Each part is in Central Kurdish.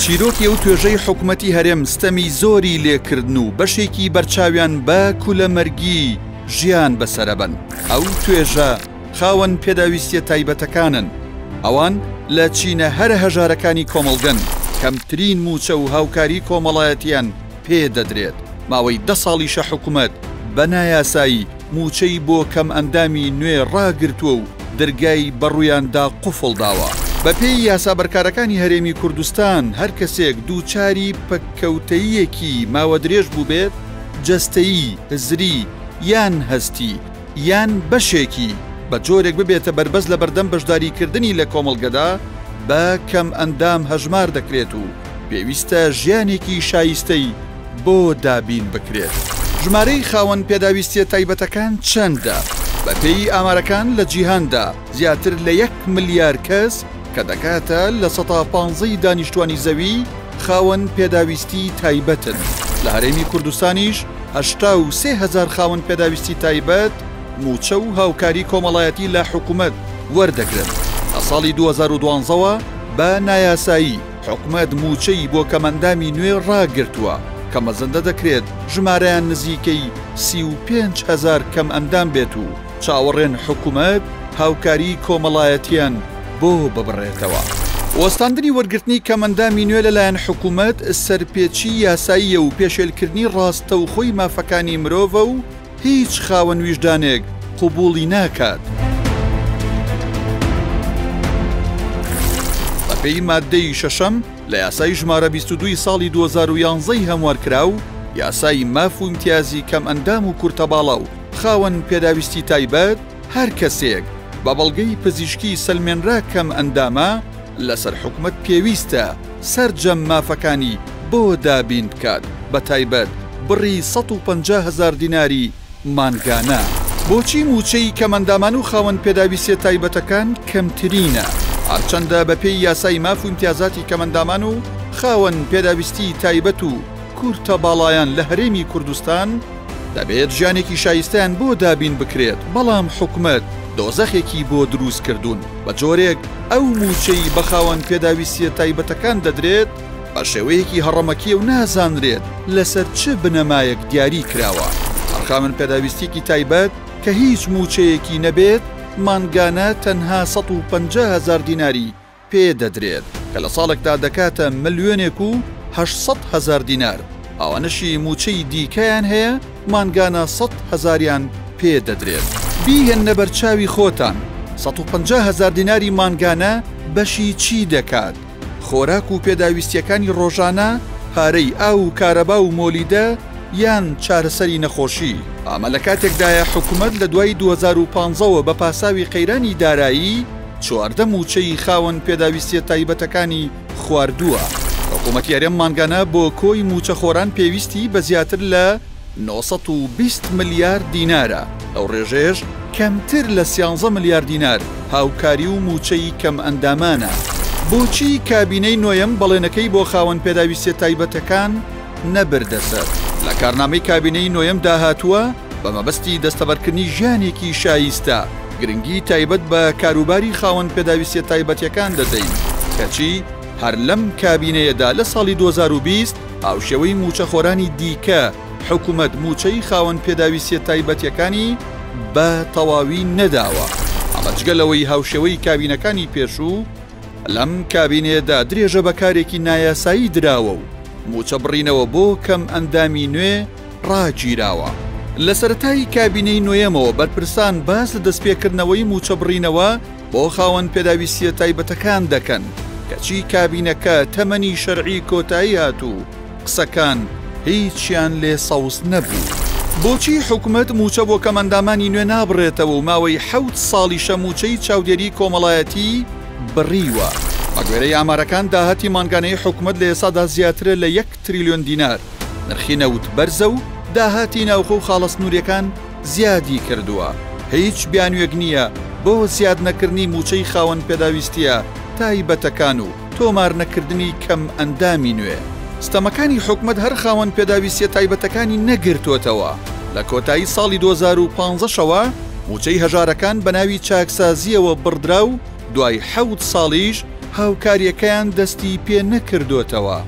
چیرۆکی ئەو توێژەی حکوومەتی هەرێم ستەمی زۆری لێکردن و بەشێکی بەرچاویان بە کولەمەرگی ژیان بەسەرەبن. ئەو توێژە خاوەن پێداویستیە تایبەتەکانن. ئەوان لە چینە هەرە هەژارەکانی کۆمەڵگەن، کەمترین موچە و هاوکاری کۆمەڵایەتیان پێ دەدرێت. ماوەی 10 ساڵیشە حکوومەت بە نایاسایی موچەی بۆ کەم ئەندامی نوێ ڕاگرتووە و دەرگای بەڕوویاندا قوفڵ داوە. بەپێی یاسابەرکارەکانی هەرێمی کوردستان هەر کەسێک دووچاری پەککەوتەیەکی ماوە درێژ بوو بێت، جەستەیی، هزری یان هەستی یان بەشێکی بە جۆرێک ببێتە بەربەز لە بەردەم بەشداریکردنی لە کۆمەڵگەدا بە کەم ئەندام هەژمار دەکرێت و پێویستە ژیانێکی شایستەی بۆ دابین بکرێت. ژمارەی خاوەن پێداویستیە تایبەتەکان چەندە؟ بەپێی ئامارەکان لە جیهاندا زیاتر لە 1 ملیار کەس کە دەکاتە لە 115 دانیشتوانی زەوی خاوەن پێداویستی تایبەتن. لە هەرێمی کوردستانیش 83,000 خاوەن پێداویستی تایبەت موچە و هاوکاری کۆمەڵایەتی لە حکوومەت وەردەگرن. لە ساڵی 2012ەوە بە نایاسایی حکوومەت موچەی بۆ کەمەندامی نوێ ڕاگرتووە کە مەزەندە دەکرێت ژمارەیان نزیکەی 35,000 کەم ئەندام بێت و چاوەڕێن حکوومەت هاوکاری کۆمەڵایەتیان بۆ ببڕێتەوە. وەستاندنی وەرگرتنی کەمەندامی نوێ لەلایەن حکوومەت سەرپێچی یاساییە و پێشێلکردنی ڕاستە و خۆی مافەکانی مرۆڤە و هیچ خاوەن ویژدانێک قبوڵی ناکات. بەپێی مادەی شەشەم لە یاسای ژمارە 22 ساڵی 2011 هەموارکرا و یاسای ماف و امتیازی کەم ئەندام و کورتەباڵا و خاوەن پێداویستی تایبەت هەر کەسێک بە بەڵگەی پزیشکی سەلمێنرا کەم ئەندامە لەسەر حکوومەت پێویستە سەرجەم مافەکانی بۆ دابین بکات، بە تایبەت بڕی 150,000 دیناری مانگانە. بۆچی موچەی کەمەندامان و خاوەن پێداویستیە تایبەتەکان کەمترینە؟ هەرچەندە بەپێی یاسای ماف و امتیازاتی کەمەندامان و خاوەن پێداویستی تایبەت و کورتە باڵایان لە هەرێمی کوردستان دەبێت ژیانێکی شایستەیان بۆ دابین بکرێت، بەڵام حکوومەت دۆزەخێکی بۆ دروست کردوون بە جۆرێک ئەو موچەی بە خاوەن پێداویستیە تایبەتەکان دەدرێت بە شێوەیەکی هەڕەمەکیە و نازانرێت لەسەر چ بنەمایەک دیاری کراوە. خاوەن پێداویستێکی تایبەت کە هیچ موچەیەکی نەبێت مانگانە تەنها 150,000 دیناری پێ دەدرێت کە لە ساڵێکدا دەکاتە 1,800,000 دینار. ئەوانەشی موچەی دیکەیان هەیە مانگانە 100,000یان پێ دەدرێت. بیهێنە بەرچاوی خۆتان 150,000 دیناری مانگانە بەشی چی دەکات؟ خۆراک و پێداویستیەکانی ڕۆژانە، پارەی ئاو و کارەبا و مۆلیدە یان چارەسەری نەخۆشی؟ ئەمە لە کاتێکدایە حکوومەت لە دوای 2015ەوە بە پاساوی قەیرانی دارایی 14 موچەی خاوەن پێداویستیە تایبەتەکانی خواردووە. حکوومەتی هەرێم مانگانە بۆ کۆی موچەخۆران پێویستی بە زیاتر لە 920 ملیار دینارە. ئەو ڕێژێش کەمتر لە 13 ملیار دینار هاوکاری و موچەی کەم ئەندامانە. بۆچی کابینەی نۆیەم بەڵێنەکەی بۆ خاوەن پێداویستیە تایبەتەکان نەبردەسەر؟ لە کارنامەی کابینەی نۆیەم داهاتووە بە مەبەستی دەستەبەرکردنی ژیانێکی شایستە گرنگی تایبەت بە کاروباری خاوەن پێداویستیە تایبەتیەکان دەدەین، کەچی هەر لەم کابینەیەدا لە ساڵی 2020 هاوشێوەی موچەخۆرانی دیکە حکوومەت موچەی خاوەن پێداویستیە تایبەتیەکانی بە تەواوی نەداوە. ئەمە جگەلەوەی هاوشێوەی کابینەکانی پێشوو لەم کابینەیەدا درێژە بەکارێکی نایاسایی دراوە و موچە بڕینەوە بۆ کەم ئەندامی نوێ ڕاگیراوە. لە سەرەتای کابینەی نۆیەمەوە بەرپرسان باس لە دەستپێکردنەوەی موچە بڕینەوە بۆ خاوەن پێداویستیە تایبەتەکان دەکەن، کەچی کابینەکە تەمەنی شەرعی کۆتایی هاتوو قسەکان هیچیان لێ سەوز نەبوو. بۆچی حکوومەت موچە بۆ کەمەندامانی نوێ نابڕێتەوە و ماوەی 7 ساڵیشە موچەی چاودێری کۆمەڵایەتی بڕیوە؟ بەگوێرەی ئامارەکان داهاتی مانگانەی حکوومەت لە ئێسادا زیاترە لە 1 تریلیۆن دینار. نرخی نەوت بەرزە و داهاتی ناوخۆ و خاڵەسنووریەکان زیادی کردووە. هیچ بیانوێک نییە بۆ زیادنەکردنی موچەی خاوەن پێداویستیە تایبەتەکان و تۆمار نەکردنی کەم ئەندامی نوێ. ستەمەکانی حکوومەت هەر خاوەن پێداویستیە تایبەتەکانی نەگرتوۆتەوە. لە کۆتایی ساڵی 2015ەوە موچەی هەژارەکان بە ناوی چاکسازیەوە بڕدرا و دوای 7 ساڵیش هاوکاریەکەیان دەستی پێ نەکردوتەوە.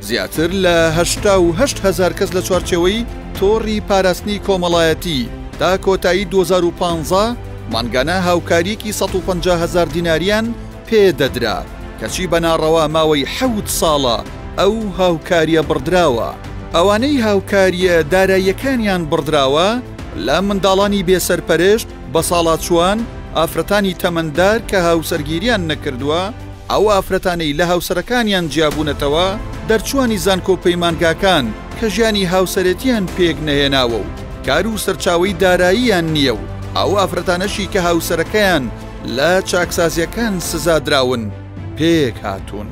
زیاتر لە 8,000 کەس لە چوارچێوەی تۆڕی پاراستنی کۆمەڵایەتی تا کۆتایی 2015 مانگانە هاوکاریەکی 150,000 دیناریان پێدەدرا کەچی بەناڕەوە ماوەی 7 ساڵە ئەو هاوکاریە بڕدراوە. ئەوانەی هاوکاریە داراییەکانیان بڕدراوە لە منداڵانی بێسەرپەرشت بە ساڵاتچوان، ئافرەتانی تەمەندار کە هاوسەرگیریان نەکردووە، ئەو ئافرەتانەی لە هاوسەرەکانیان جیابوونەتەوە، دەرچوانی زانکۆپەیمانگاکان کە ژیانی هاوسەرەتیان پێک نەهێناوە و کار و سەرچاوی داراییان نییە و ئەو ئافرەتانەشی کە هاوسەرەکەیان لە چاکسازیەکان سزادراون پێک هاتوون.